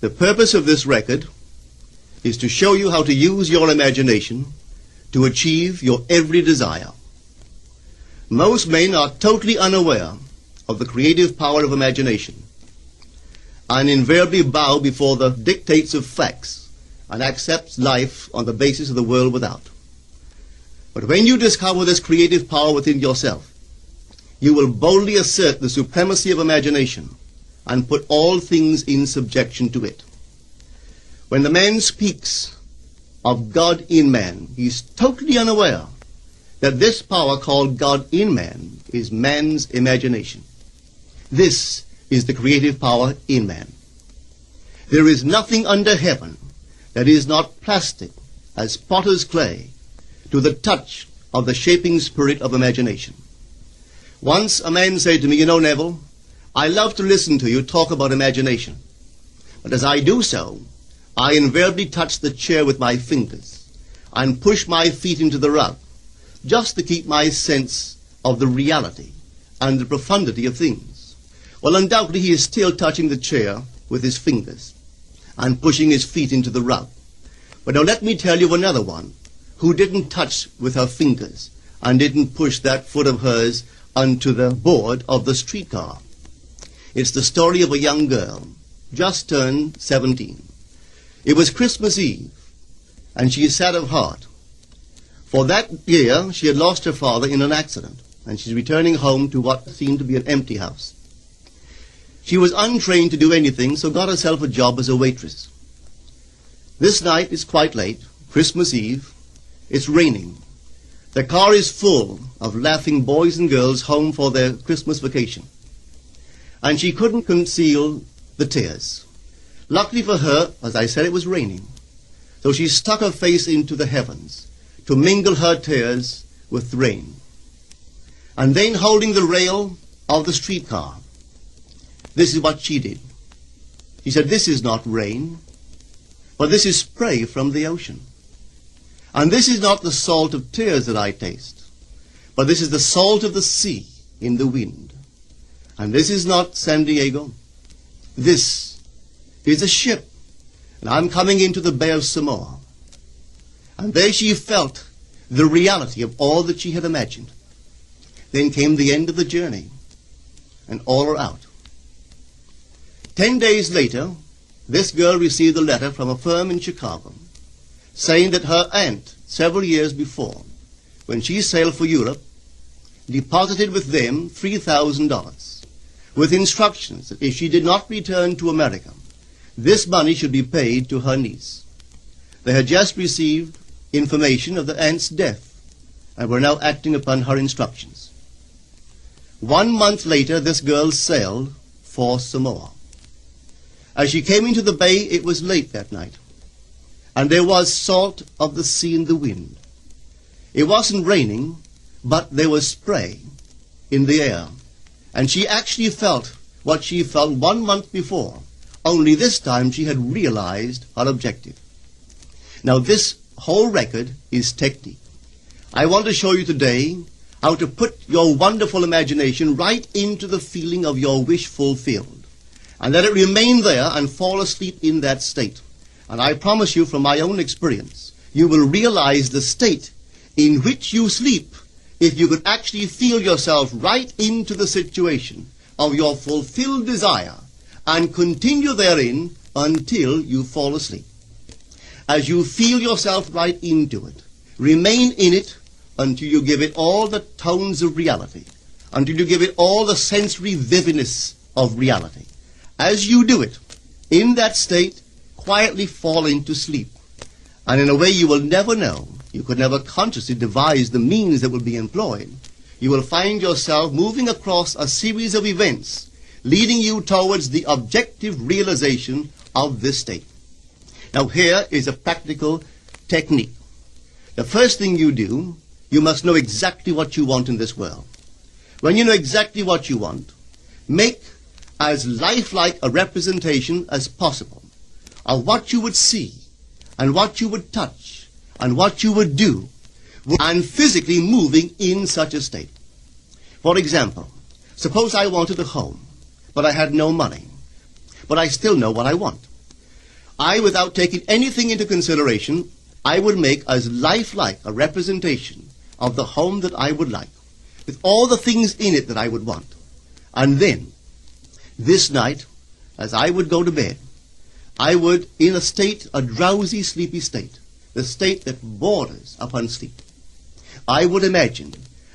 The purpose of this record is to show you how to use your imagination to achieve your every desire. Most men are totally unaware of the creative power of imagination and invariably bow before the dictates of facts and accept life on the basis of the world without. But when you discover this creative power within yourself, you will boldly assert the supremacy of imagination and put all things in subjection to it. When the man speaks of God in man, he is totally unaware that this power called God in man is man's imagination. This is the creative power in man. There is nothing under heaven that is not plastic as potter's clay to the touch of the shaping spirit of imagination. Once a man said to me, "You know, Neville, I love to listen to you talk about imagination. But as I do so, I invariably touch the chair with my fingers and push my feet into the rug, just to keep my sense of the reality and the profundity of things." Well, undoubtedly he is still touching the chair with his fingers and pushing his feet into the rug. But now let me tell you of another one who didn't touch with her fingers and didn't push that foot of hers onto the board of the streetcar. It's the story of a young girl, just turned 17. It was Christmas Eve, and she is sad of heart. For that year, she had lost her father in an accident, and she's returning home to what seemed to be an empty house. She was untrained to do anything, so got herself a job as a waitress. This night is quite late, Christmas Eve. It's raining. The car is full of laughing boys and girls home for their Christmas vacation. And she couldn't conceal the tears. Luckily for her, as I said, it was raining. So she stuck her face into the heavens to mingle her tears with rain. And then, holding the rail of the streetcar, this is what she did. She said, "This is not rain, but this is spray from the ocean. And this is not the salt of tears that I taste, but this is the salt of the sea in the wind. And this is not San Diego. This is a ship, and I'm coming into the Bay of Samoa." And there she felt the reality of all that she had imagined. Then came the end of the journey, and all are out. 10 days later, this girl received a letter from a firm in Chicago saying that her aunt, several years before, when she sailed for Europe, deposited with them $3,000 with instructions that if she did not return to America, this money should be paid to her niece. They had just received information of the aunt's death and were now acting upon her instructions. 1 month later, this girl sailed for Samoa. As she came into the bay, it was late that night, and there was salt of the sea in the wind. It wasn't raining, but there was spray in the air, and she actually felt what she felt 1 month before, only this time she had realized her objective. Now this whole record is technique. I want to show you today how to put your wonderful imagination right into the feeling of your wish fulfilled, and let it remain there and fall asleep in that state. And I promise you from my own experience, you will realize the state in which you sleep if you could actually feel yourself right into the situation of your fulfilled desire and continue therein until you fall asleep. As you feel yourself right into it, remain in it until you give it all the tones of reality, until you give it all the sensory vividness of reality. As you do it, in that state, quietly fall into sleep. And in a way you will never know, you could never consciously devise the means that will be employed, you will find yourself moving across a series of events leading you towards the objective realization of this state. Now here is a practical technique. The first thing you do, you must know exactly what you want in this world. When you know exactly what you want, make as lifelike a representation as possible of what you would see and what you would touch and what you would do and physically moving in such a state. For example, suppose I wanted a home, but I had no money, but I still know what I want. without taking anything into consideration, I would make as lifelike a representation of the home that I would like, with all the things in it that I would want. And then, this night, as I would go to bed, I would, in a drowsy, sleepy state, the state that borders upon sleep, I would imagine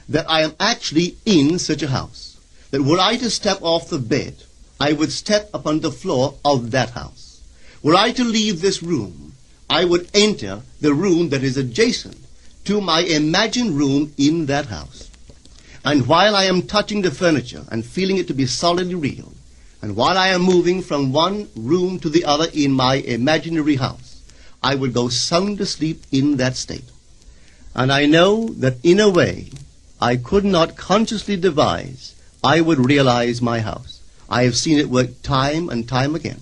that I am actually in such a house, that were I to step off the bed, I would step upon the floor of that house. Were I to leave this room, I would enter the room that is adjacent to my imagined room in that house. And while I am touching the furniture and feeling it to be solidly real, and while I am moving from one room to the other in my imaginary house, I would go sound asleep in that state. And I know that in a way I could not consciously devise, I would realize my house. I have seen it work time and time again.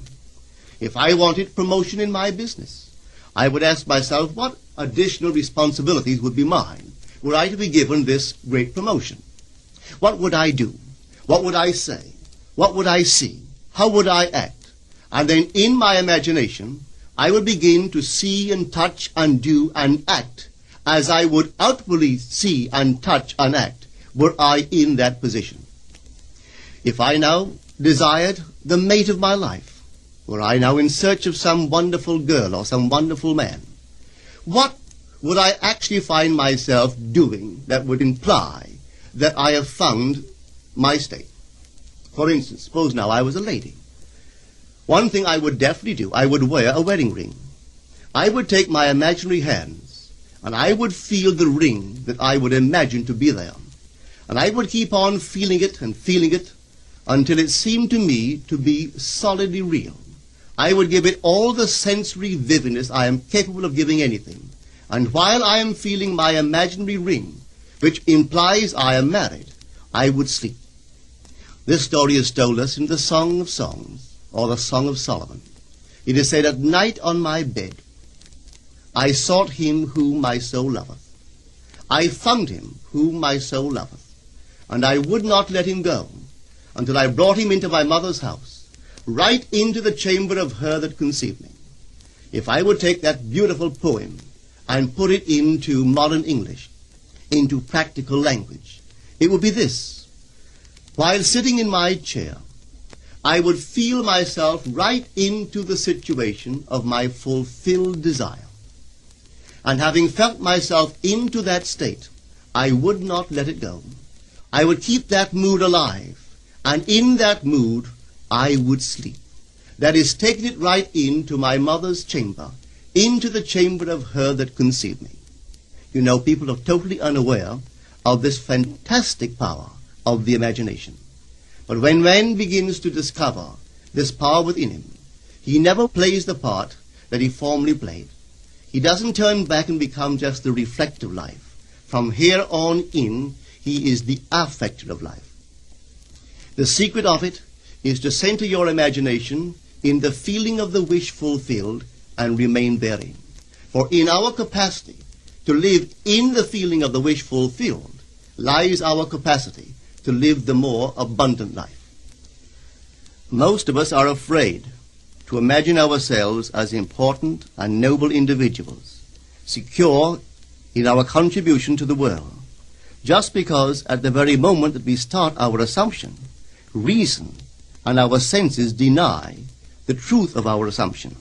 If I wanted promotion in my business, I would ask myself what additional responsibilities would be mine were I to be given this great promotion. What would I do? What would I say? What would I see? How would I act? And then in my imagination, I would begin to see and touch and do and act as I would outwardly see and touch and act were I in that position. If I now desired the mate of my life, were I now in search of some wonderful girl or some wonderful man, what would I actually find myself doing that would imply that I have found my state? For instance, suppose now I was a lady. One thing I would definitely do, I would wear a wedding ring. I would take my imaginary hands, and I would feel the ring that I would imagine to be there. And I would keep on feeling it until it seemed to me to be solidly real. I would give it all the sensory vividness I am capable of giving anything. And while I am feeling my imaginary ring, which implies I am married, I would sleep. This story is told us in the Song of Songs, or the Song of Solomon. It is said, "At night on my bed, I sought him whom my soul loveth. I found him whom my soul loveth, and I would not let him go until I brought him into my mother's house, right into the chamber of her that conceived me." If I would take that beautiful poem and put it into modern English, into practical language, it would be this. While sitting in my chair, I would feel myself right into the situation of my fulfilled desire. And having felt myself into that state, I would not let it go. I would keep that mood alive, and in that mood I would sleep. That is, taking it right into my mother's chamber, into the chamber of her that conceived me. You know, people are totally unaware of this fantastic power of the imagination. But when man begins to discover this power within him, he never plays the part that he formerly played. He doesn't turn back and become just the reflective life. From here on in, he is the affecter of life. The secret of it is to center your imagination in the feeling of the wish fulfilled and remain therein. For in our capacity to live in the feeling of the wish fulfilled lies our capacity to live the more abundant life. Most of us are afraid to imagine ourselves as important and noble individuals, secure in our contribution to the world, just because at the very moment that we start our assumption, reason and our senses deny the truth of our assumption.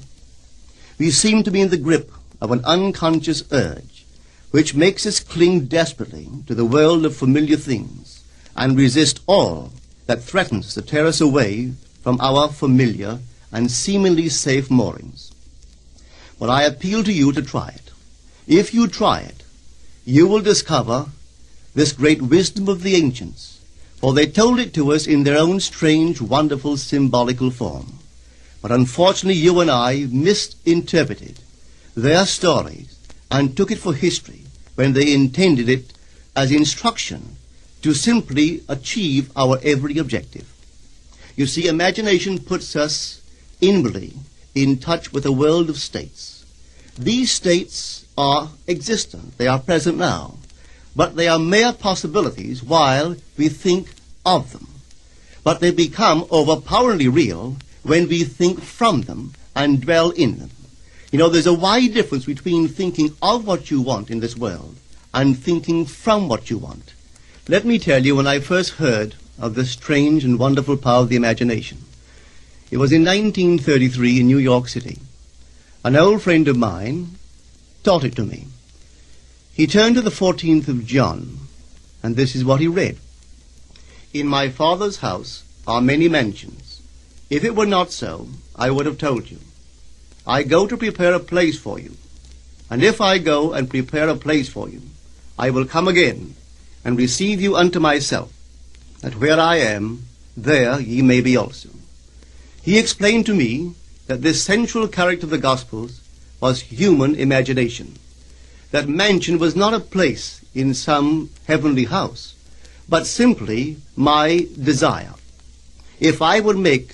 We seem to be in the grip of an unconscious urge which makes us cling desperately to the world of familiar things and resist all that threatens to tear us away from our familiar and seemingly safe moorings. But I appeal to you to try it. If you try it, you will discover this great wisdom of the ancients, for they told it to us in their own strange, wonderful, symbolical form. But unfortunately, you and I misinterpreted their stories and took it for history when they intended it as instruction to simply achieve our every objective. You see, imagination puts us inwardly in touch with a world of states. These states are existent. They are present now. But they are mere possibilities while we think of them. But they become overpoweringly real when we think from them and dwell in them. You know, there's a wide difference between thinking of what you want in this world and thinking from what you want. Let me tell you, when I first heard of the strange and wonderful power of the imagination, it was in 1933 in New York City. An old friend of mine taught it to me. He turned to the 14th of John, and this is what he read. In my Father's house are many mansions. If it were not so, I would have told you. I go to prepare a place for you. And if I go and prepare a place for you, I will come again and receive you unto myself, that where I am, there ye may be also. He explained to me that this central character of the Gospels was human imagination. That mansion was not a place in some heavenly house, but simply my desire. If I would make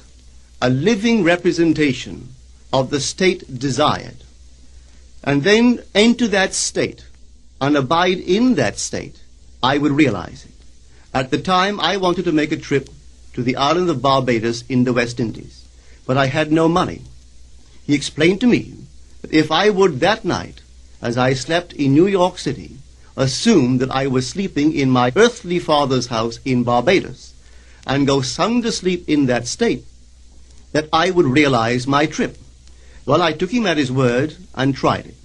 a living representation of the state desired, and then enter that state and abide in that state, I would realize it. At the time, I wanted to make a trip to the island of Barbados in the West Indies, but I had no money. He explained to me that if I would that night, as I slept in New York City, assume that I was sleeping in my earthly father's house in Barbados, and go sound asleep in that state, that I would realize my trip. Well, I took him at his word and tried it.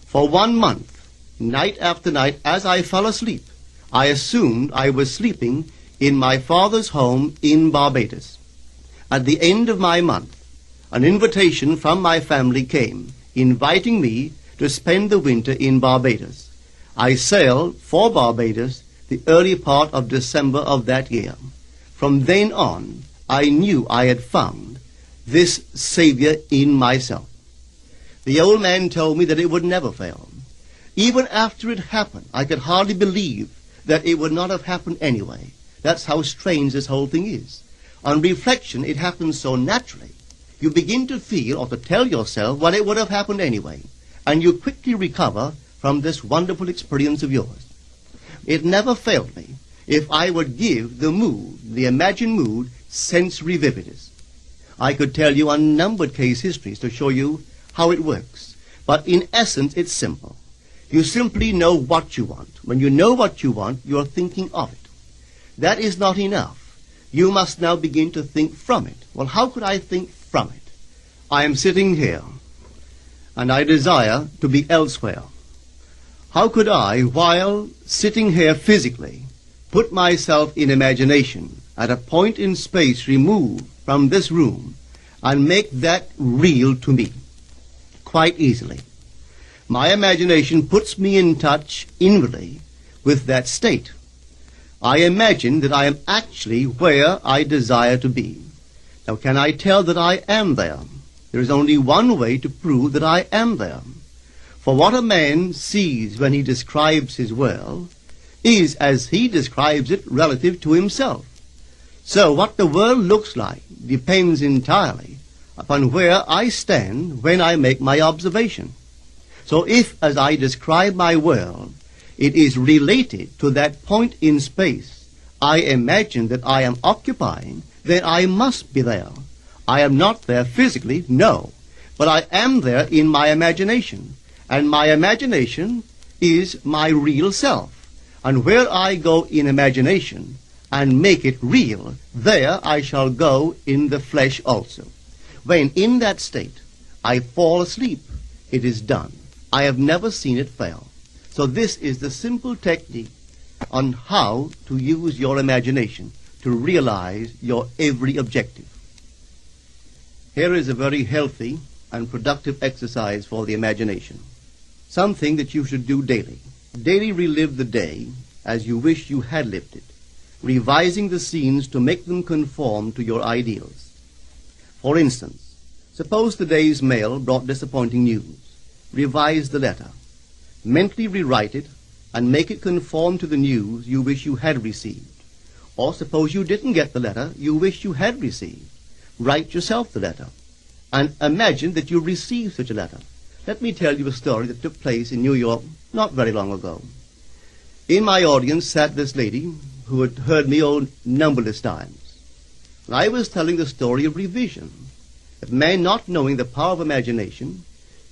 For 1 month, night after night, as I fell asleep, I assumed I was sleeping in my father's home in Barbados. At the end of my month, an invitation from my family came, inviting me to spend the winter in Barbados. I sailed for Barbados the early part of December of that year. From then on, I knew I had found this Savior in myself. The old man told me that it would never fail. Even after it happened, I could hardly believe that it would not have happened anyway. That's how strange this whole thing is. On reflection, it happens so naturally. You begin to feel or to tell yourself, well, it would have happened anyway. And you quickly recover from this wonderful experience of yours. It never failed me if I would give the mood, the imagined mood, sensory vividness. I could tell you unnumbered case histories to show you how it works. But in essence, it's simple. You simply know what you want. When you know what you want, you're thinking of it. That is not enough. You must now begin to think from it. Well, how could I think from it? I am sitting here, and I desire to be elsewhere. How could I, while sitting here physically, put myself in imagination at a point in space removed from this room and make that real to me? Quite easily. My imagination puts me in touch inwardly with that state. I imagine that I am actually where I desire to be. Now, can I tell that I am there? There is only one way to prove that I am there. For what a man sees when he describes his world is as he describes it relative to himself. So what the world looks like depends entirely upon where I stand when I make my observation. So if, as I describe my world, it is related to that point in space I imagine that I am occupying, then I must be there. I am not there physically, no, but I am there in my imagination, and my imagination is my real self. And where I go in imagination and make it real, there I shall go in the flesh also. When in that state I fall asleep, it is done. I have never seen it fail. So this is the simple technique on how to use your imagination to realize your every objective. Here is a very healthy and productive exercise for the imagination. Something that you should do daily. Daily relive the day as you wish you had lived it, revising the scenes to make them conform to your ideals. For instance, suppose the day's mail brought disappointing news. Revise the letter. Mentally rewrite it and make it conform to the news you wish you had received. Or suppose you didn't get the letter you wish you had received. Write yourself the letter and imagine that you received such a letter. Let me tell you a story that took place in New York not very long ago. In my audience sat this lady who had heard me numberless times. And I was telling the story of revision. that man, not knowing the power of imagination,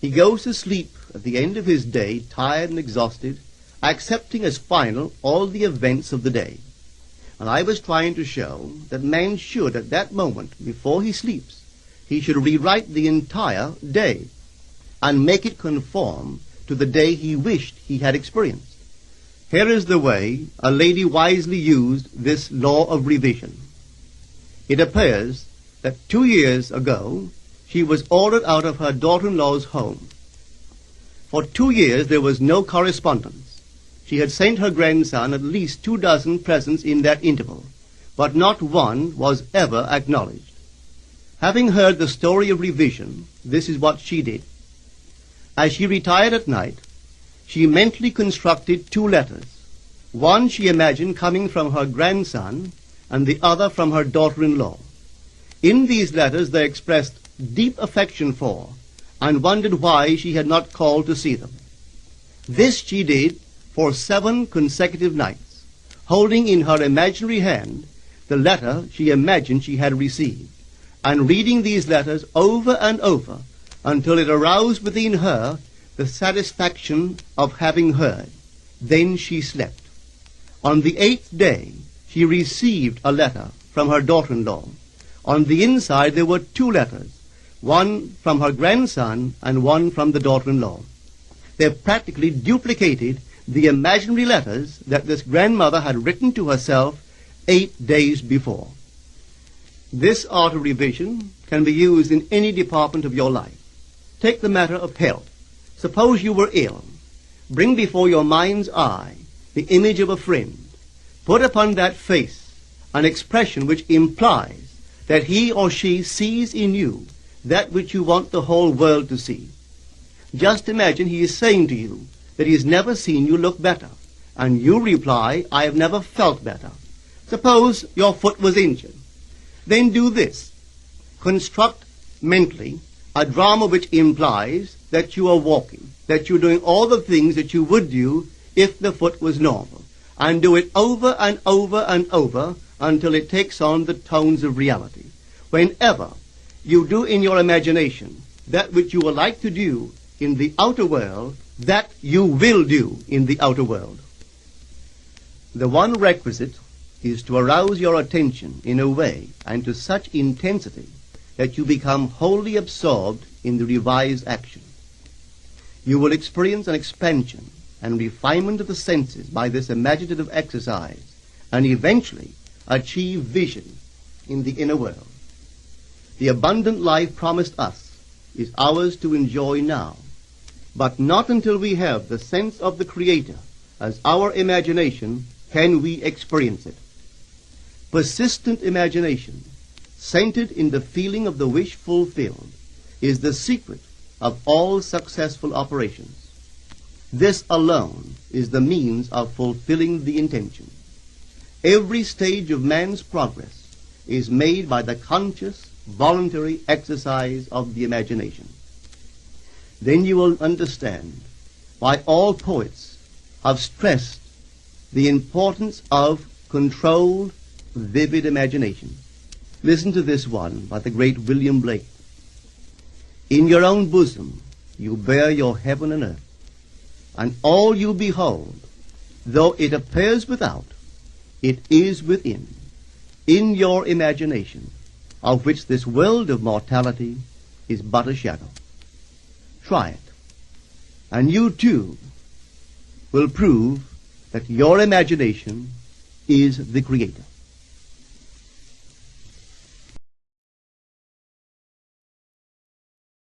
he goes to sleep at the end of his day, tired and exhausted, accepting as final all the events of the day. And I was trying to show that man should, at that moment, before he sleeps, he should rewrite the entire day and make it conform to the day he wished he had experienced. Here is the way a lady wisely used this law of revision. It appears that 2 years ago she was ordered out of her daughter-in-law's home. For 2 years there was no correspondence. She had sent her grandson at least 24 presents in that interval, but not one was ever acknowledged. Having heard the story of revision, this is what she did. As she retired at night, she mentally constructed 2 letters. One she imagined coming from her grandson, and the other from her daughter-in-law. In these letters they expressed deep affection for, and wondered why she had not called to see them. This she did for 7 consecutive nights, holding in her imaginary hand the letter she imagined she had received, and reading these letters over and over until it aroused within her the satisfaction of having heard. Then she slept. On the 8th day, she received a letter from her daughter-in-law. On the inside there were 2 letters, one from her grandson and one from the daughter-in-law. They practically duplicated the imaginary letters that this grandmother had written to herself 8 days before. This art of revision can be used in any department of your life. Take the matter of health. Suppose you were ill. Bring before your mind's eye the image of a friend. Put upon that face an expression which implies that he or she sees in you that which you want the whole world to see. Just imagine he is saying to you that he has never seen you look better, and you reply, I have never felt better. Suppose your foot was injured. Then do this. Construct mentally a drama which implies that you are walking, that you're doing all the things that you would do if the foot was normal, and do it over and over and over until it takes on the tones of reality. Whenever you do in your imagination that which you would like to do in the outer world, that you will do in the outer world. The one requisite is to arouse your attention in a way and to such intensity that you become wholly absorbed in the revised action. You will experience an expansion and refinement of the senses by this imaginative exercise, and eventually achieve vision in the inner world. The abundant life promised us is ours to enjoy now, but not until we have the sense of the Creator as our imagination can we experience it. Persistent imagination, centered in the feeling of the wish fulfilled, is the secret of all successful operations. This alone is the means of fulfilling the intention. Every stage of man's progress is made by the conscious, voluntary exercise of the imagination. Then you will understand why all poets have stressed the importance of controlled, vivid imagination. Listen to this one by the great William Blake. In your own bosom you bear your heaven and earth, and all you behold, though it appears without, it is within, in your imagination, of which this world of mortality is but a shadow. Try it, and you too will prove that your imagination is the Creator.